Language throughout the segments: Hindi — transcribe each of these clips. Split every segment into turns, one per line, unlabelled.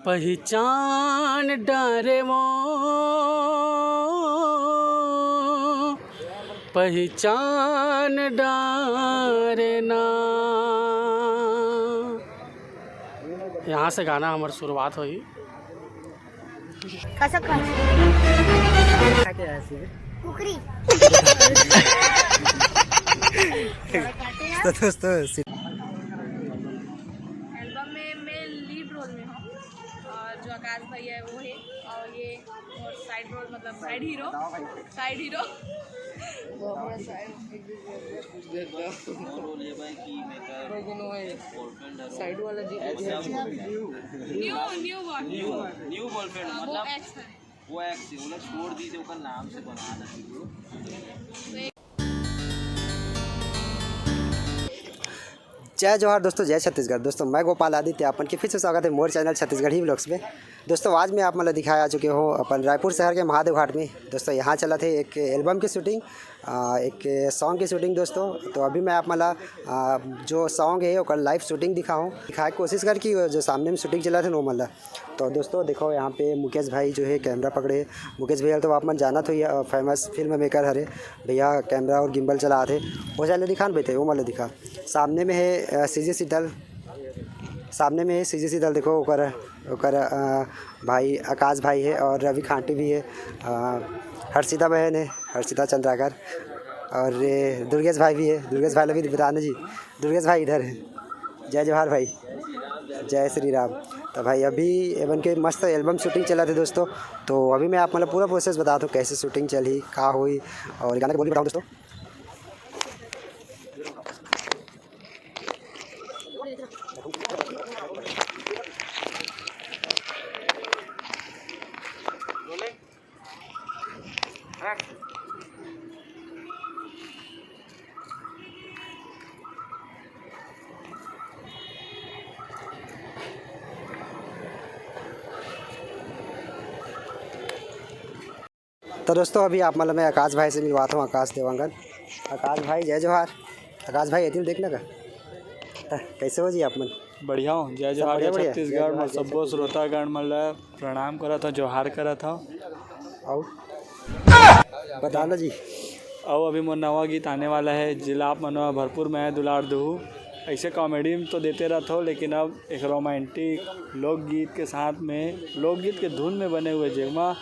पहचान डारे वो पहचान डारे ना। यहाँ से गाना हमारी शुरुआत हुई।
तो दोस्तों
एल्बम में मैं लीड रोल में हूँ और जो आकाश भाई है वो है और ये और साइड रोल मतलब साइड हीरो
साइड वाला
न्यू बॉयफ्रेंड मतलब
वो एक्स छोड़ दी थे नाम से बना।
जय जोहार दोस्तों, जय छत्तीसगढ़। दोस्तों मैं गोपाल आदित्य अपन के फिर से स्वागत है मोर चैनल छत्तीसगढ़ी व्लॉग्स में। दोस्तों आज मैं आप मतलब दिखाया आ चुके हो अपन रायपुर शहर के महादेव घाट में। दोस्तों यहाँ चला थे एक एल्बम की शूटिंग, एक सॉन्ग की शूटिंग दोस्तों। तो अभी मैं आप मतलब जो सॉन्ग है वो लाइव शूटिंग दिखाऊँ दिखाने की कोशिश कर कि जो सामने में शूटिंग चला थे नो मतलब। तो दोस्तों देखो यहाँ पे मुकेश भाई जो है कैमरा पकड़े। मुकेश भैया तो आप मन जाना तो ये फेमस फिल्म मेकर हरे भैया कैमरा और गिम्बल चला थे। वो चले दिखान बैठे वो मतलब दिखा। सामने में है सीजी शीतल, सामने में है सीजी शीतल। देखो ओकर भाई आकाश भाई है और रवि खांटी भी है, हर्षिता बहन है हर्षिता चंद्राकर, और ये दुर्गेश भाई भी है। दुर्गेश भाई लभी बताने जी, दुर्गेश भाई इधर है। जय जोहार भाई, जय श्री राम। तो भाई अभी एवन के मस्त एल्बम शूटिंग चला थे दोस्तों। तो अभी मैं आप मतलब पूरा प्रोसेस बताता हूँ कैसे शूटिंग चली कहाँ हुई और गाना के बोल भी बताऊँ दोस्तों। तो दोस्तों अभी आप मतलब मैं आकाश भाई से मिलवाता हूँ, आकाश देवांगन। आकाश भाई जय जोहार। आकाश भाई एतिल देखने का कैसे हो जी आप मन?
बढ़िया हूँ। जय जोहार छत्तीसगढ़ में सबो श्रोतागण मतलब प्रणाम करा था, जोहार करा था।
और बता लो जी।
और अभी मोर नवा गीत आने वाला है, जिला आप मनवा भरपूर मैं दुलार दूँ। ऐसे कॉमेडी में तो देते रहता हूँ लेकिन अब एक रोमांटिक लोकगीत के साथ में लोकगीत के धुन में बने हुए जेमा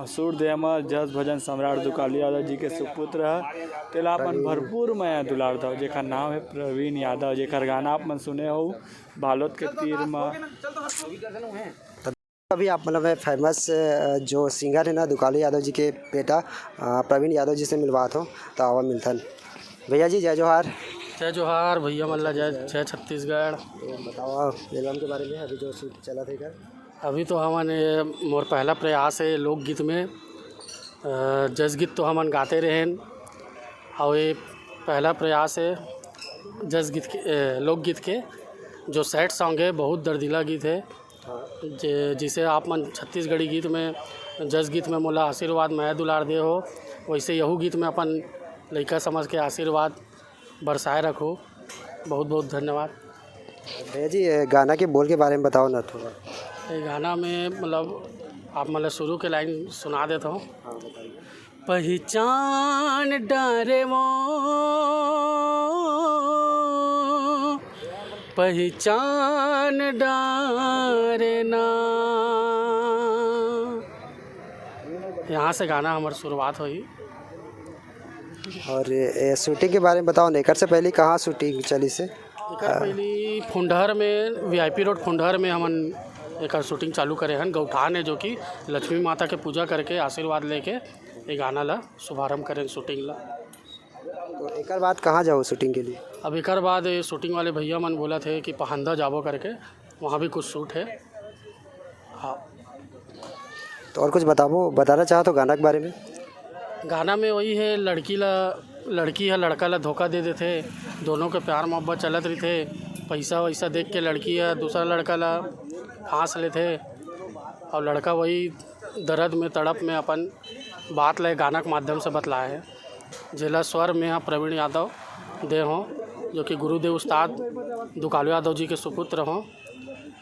सूर देमा जस भजन सम्राट दुकाली यादव जी के सुपुत्र है तेला अपन भरपूर मैं दुलार था, जेकर नाम है प्रवीण यादव, जेकर गाना आप मन सुने हो बालोद के तीर में।
अभी आप मतलब फेमस जो सिंगर है ना दुकाली यादव जी के बेटा प्रवीण यादव जी से मिलवाता हूँ। तो आवा मिलथन भैया जी। जय जोहार।
जय जोहार भैया मल्ला, जय छत्तीसगढ़।
तो बताओ एल्बम के बारे में अभी जो शूट चला था इधर।
अभी तो हमन मोर पहला प्रयास है लोकगीत में। जस गीत तो हमन गाते रहें और ये पहला प्रयास है जस गीत के लोकगीत के। जो सैड सॉन्ग है बहुत दर्दिला गीत है, जिसे आप मन छत्तीसगढ़ी गीत में जस गीत में मोला आशीर्वाद मैं दुलार दे हो, वैसे यहू गीत में अपन लड़का समझ के आशीर्वाद बरसाए रखो। बहुत बहुत धन्यवाद
भैया जी। गाना के बोल के बारे में बताओ ना थोड़ा।
ये गाना में मतलब आप मतलब शुरू के लाइन सुना देता हूँ।
हाँ बताइए।
पहचान डारे वो पहचान डारे ना। यहाँ से गाना हमारी शुरुआत हुई।
और शूटिंग के बारे में बताओ ना, एकर से पहले कहाँ शूटिंग चली से?
एकर पहली फुंडहर में VIP रोड फुंडहर में हमन एक शूटिंग चालू करे हैं। गौठान है जो कि लक्ष्मी माता के पूजा करके आशीर्वाद लेके ये गाना ला शुभारम्भ करें शूटिंग ला।
तो एक बाद कहाँ जाओ शूटिंग के लिए?
अब एक बाद शूटिंग वाले भैया मन बोला थे कि पहंदा जाबो करके, वहाँ भी कुछ शूट है। हाँ
तो और कुछ बताना चाहो तो गाना के बारे में?
गाना में वही है लड़की है लड़का ला धोखा दे देते, दोनों के प्यार मोहब्बत चलत रही थे। पैसा वैसा देख के लड़की है दूसरा लड़का ला फांस लेते और लड़का वही दर्द में तड़प में अपन बात ले गाना के माध्यम से बतलाए है। जिला स्वर में प्रवीण यादव दे हों जो कि गुरुदेव उस्ताद दुकालू यादव जी के सुपुत्र हों।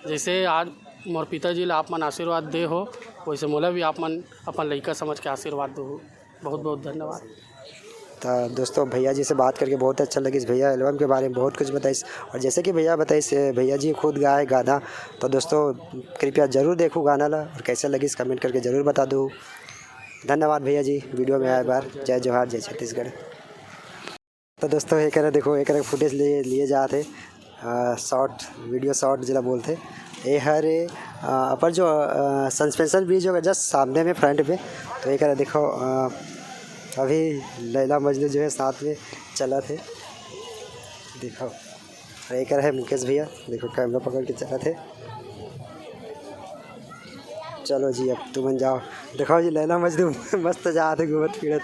जैसे आज मोर पिताजी ला आप मन आशीर्वाद दे हो, वैसे मोला भी आप मन अपन लइका समझ के आशीर्वाद दो। बहुत बहुत धन्यवाद।
तो दोस्तों भैया जी से बात करके बहुत अच्छा लगी। भैया एल्बम के बारे में बहुत कुछ बताइस, और जैसे कि भैया बताइस भैया जी खुद गाए गाना। तो दोस्तों कृपया ज़रूर देखो गाना ला, और कैसा लगी कमेंट करके ज़रूर बता दो। धन्यवाद भैया जी वीडियो में आए बार। जय जोहार, जय छत्तीसगढ़। तो दोस्तों एक देखो एक फुटेज लिए जाते शॉर्ट वीडियो शॉर्ट जरा बोलते ये हरे अपन जो सस्पेंशन ब्रिज होगा जस्ट सामने में फ्रंट पे। तो एक देखो अभी लैला मजनू जो है साथ में चला थे देखो। और एक है मुकेश भैया, देखो कैमरा पकड़ के चला थे। चलो जी अब तुम जाओ, देखो जी लैला मजनू मस्त जाते घूमत फिरत।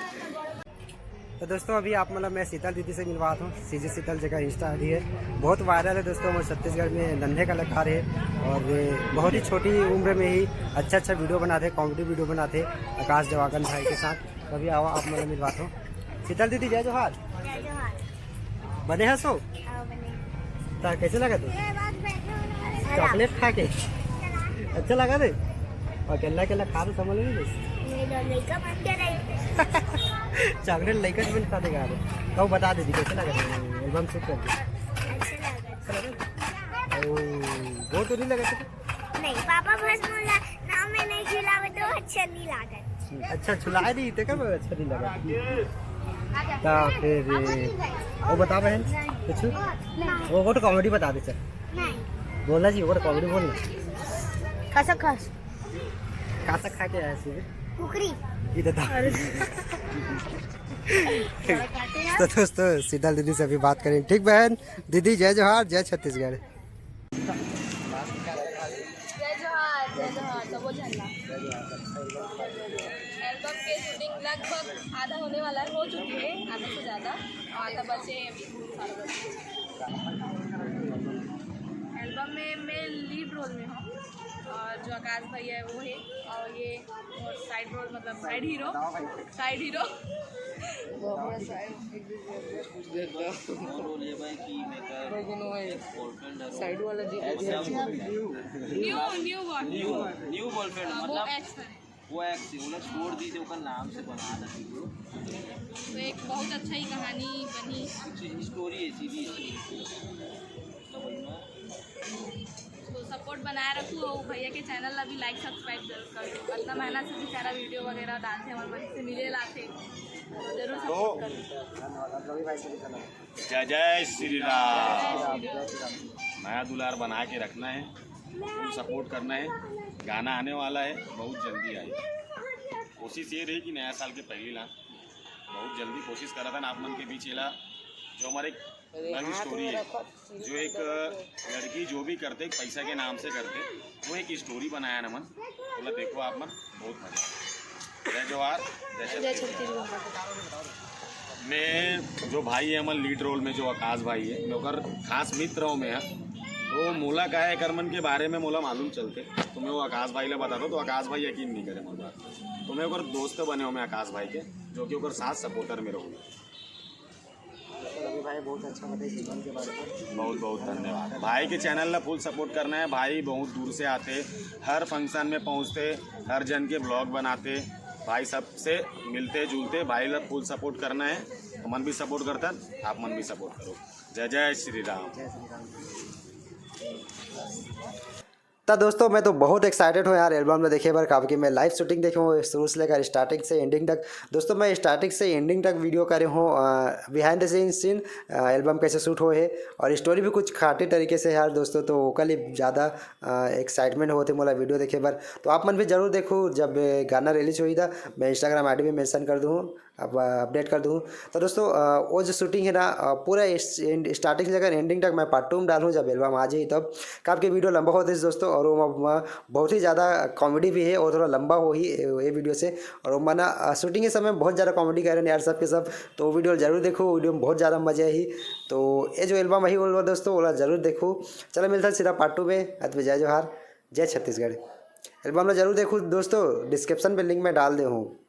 तो दोस्तों अभी आप मतलब मैं शीतल दीदी से मिलवाता हूँ। सीजी शीतल जगह इंस्टा आईडी है, बहुत वायरल है दोस्तों। वो छत्तीसगढ़ में नन्हे कलाकार है, और बहुत ही छोटी उम्र में ही अच्छा वीडियो बनाते, कॉमेडी वीडियो बनाते आकाश जवागन भाई के साथ। तो अभी आओ आप मतलब मिलवाता हूँ। शीतल दीदी जय जोहार। बने हैं सो तो कैसे लगा थे चॉकलेट खा के? अच्छा लगा थे? और केला केला खा तो समझ नहीं चॉकलेट लड़का भी खा देगा। तो बता दीदी कैसे लगा एल्बम शूट कर बहुत तो नहीं लगा
नहीं पापा बस बोला ना मैं नहीं खिलावे तो अच्छा नहीं लगा।
अच्छा छुलाए नहीं थे क्या? अच्छा नहीं लगा तो फिर वो बता बहन कुछ वो तो कॉमेडी बता दे सर। बोलना जी वो तो कॉमेडी बोलना।
खसखस
खा के आया सी
कुकरी
इधर तो दोस्तों शीतल दीदी से अभी बात करें। ठीक बहन दीदी जय जोहार, जय छत्तीसगढ़।
जय जोहार सबो झंडा। एल्बम के शूटिंग लगभग आधा होने वाला है, हो चुकी है आधा से ज़्यादा, और आधा बचे एल्बम में मैं लीड रोल में हूँ, और जो आकाश भैया है वो है, और ये और साइड रोल मतलब साइड हीरो
साइड वाला न्यू बॉयफ्रेंड मतलब वो एक्स उन्हें छोड़ दी थी उसका नाम से बना दी।
तो एक बहुत अच्छा ही कहानी बनी,
स्टोरी है सीधी।
तो सपोर्ट बनाए रखूँ, और भैया के चैनल ला भी लाइक सब्सक्राइब जरूर कर। इतना मेहनत से बेचारा वीडियो वगैरह डालते हमारे बच्चे से मिले लाते, तो जरूर सपोर्ट करो।
जय जय श्री राम। नया दुलार बना के रखना है, फुल सपोर्ट करना है। गाना आने वाला है, बहुत जल्दी आए। कोशिश ये रही कि नया साल के पहले ला बहुत जल्दी कोशिश करा था ना आप मन के बीच ला। जो हमारे लव स्टोरी है, जो एक लड़की जो भी करते पैसा के नाम से करते, वो एक स्टोरी बनाया ना मन, बोला देखो आप मन बहुत मजा। जय जोहार, जय छत्तीसगढ़। मैं जो भाई है हमारे लीड रोल में जो आकाश भाई है, मैं ओकर खास मित्र हूँ मैं। तो मोला का है करमन के बारे में मोला मालूम चलते, तो मैं वो आकाश भाई ला बताता, तो आकाश भाई यकीन नहीं करे मोर बात। तो मैं ओकर दोस्त बने हो मैं आकाश भाई के, जो कि ओकर साथ सपोर्टर में रहूँ।
भाई बहुत अच्छा बताइए एल्बम के बारे में।
बहुत बहुत धन्यवाद। भाई के चैनल ला फुल सपोर्ट करना है। भाई बहुत दूर से आते, हर फंक्शन में पहुंचते, हर जन के ब्लॉग बनाते, भाई सबसे मिलते जुलते। भाई ला फुल सपोर्ट करना है, तो मन भी सपोर्ट करता है, आप मन भी सपोर्ट करो। जय जय श्री राम।
जय श्री राम। तो दोस्तों मैं तो बहुत एक्साइटेड हूँ यार एल्बम में देखे बार, काफ़ी मैं लाइव शूटिंग देखे हूँ शुरू से लेकर स्टार्टिंग से एंडिंग तक। दोस्तों मैं स्टार्टिंग से एंडिंग तक वीडियो करे हूँ बिहाइंड द सीन एल्बम कैसे शूट हुए है, और स्टोरी भी कुछ खाटी तरीके से यार दोस्तों। तो कल ही ज़्यादा एक्साइटमेंट होते मोला वीडियो देखे बार। तो आप मन भी जरूर देखो, जब गाना रिलीज हुई था मैं इंस्टाग्राम आई डी में मेंशन कर दूँ, अब अपडेट कर दूँ। तो दोस्तों वो जो शूटिंग है ना पूरा स्टार्टिंग से लेकर एंडिंग तक मैं पार्ट 2 में डालूँ जब एल्बम आ जाए तब। काफ़ी वीडियो लंबा होता है दोस्तों, और वो बहुत ही ज़्यादा कॉमेडी भी है, और थोड़ा लंबा हो ही ये वीडियो से। और वो माना शूटिंग के समय बहुत ज़्यादा कॉमेडी कर रहे हैं यार सब के सब। तो वीडियो जरूर देखो, वीडियो में बहुत ज़्यादा मजा ही। तो ये जो एल्बम वही बोल दोस्तों वो जरूर देखो। चलो मिलता है सीधा पार्ट 2 में। अत जय जोहार, जय छत्तीसगढ़। एल्बम में जरूर देखो दोस्तों, डिस्क्रिप्शन में लिंक में डाल दे हूँ।